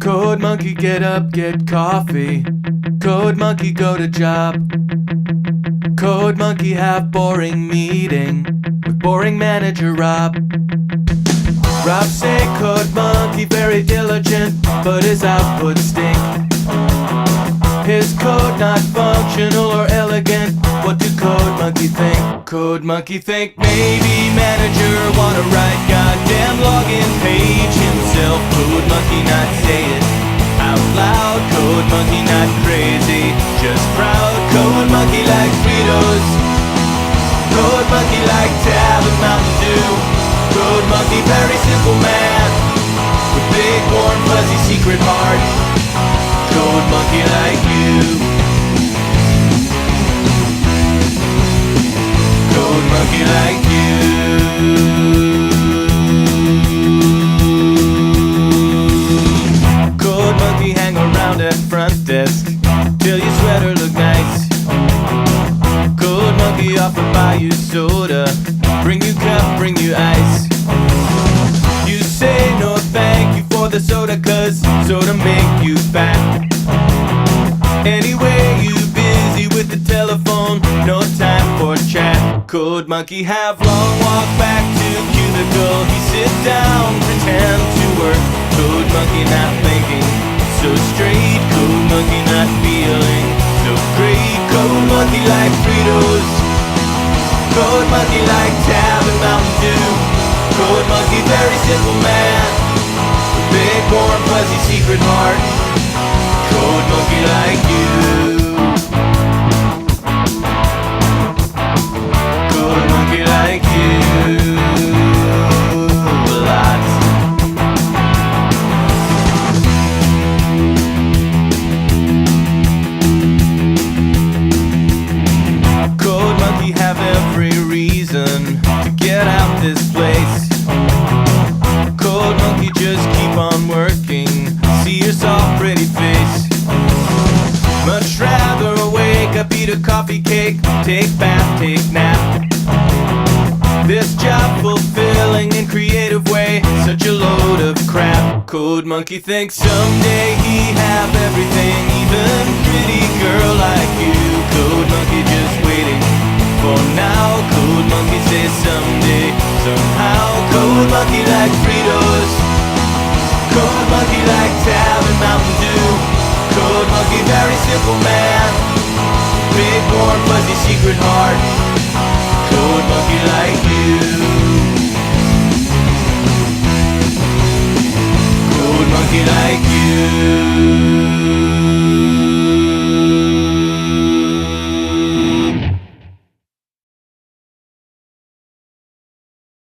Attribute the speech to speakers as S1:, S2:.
S1: Code monkey, get up, get coffee. Code monkey, go to job. Code monkey, have boring meeting with boring manager Rob. Rob say code monkey very diligent, but his output stink. His code not functional or elegant. What do code monkey think? Code monkey think maybe manager wanna write goddamn login page himself. Code monkey not say it out loud. Code monkey not crazy, just proud. Code monkey like Fritos. Code monkey like Tab and Mountain Dew. Code monkey very simple man with big warm fuzzy secret heart. Code monkey like you. Code monkey like you. Code monkey hang around at front desk till your sweater look nice. Code monkey offer buy you soda, bring you cup, bring you ice. You say no thank you for the soda, cause soda make you fat. Anyway, you busy with the telephone, no time for chat. Code monkey have long walk back to cubicle. He sit down, pretend to work. Code monkey not thinking so straight. Code monkey not feeling so great. Code monkey like Fritos. Code monkey like Tab and Mountain Dew. Code monkey very simple man with big warm fuzzy secret heart. Code monkey like you. Code monkey like you. A lot. Code monkey have every reason to get out this place. Code monkey just keep on working, see your soft pretty face. Much rather wake up, eat a coffee cake, take bath, take nap. This job fulfilling in creative way, such a load of crap. Code monkey thinks someday he have everything, even pretty girl like you. Code monkey just waiting for now. Code monkey say someday, somehow. Code monkey like Fritos. Code monkey like Tab and Mountain Dew. Code monkey very simple man, big warm fuzzy secret heart. Code monkey like you. Code monkey like you.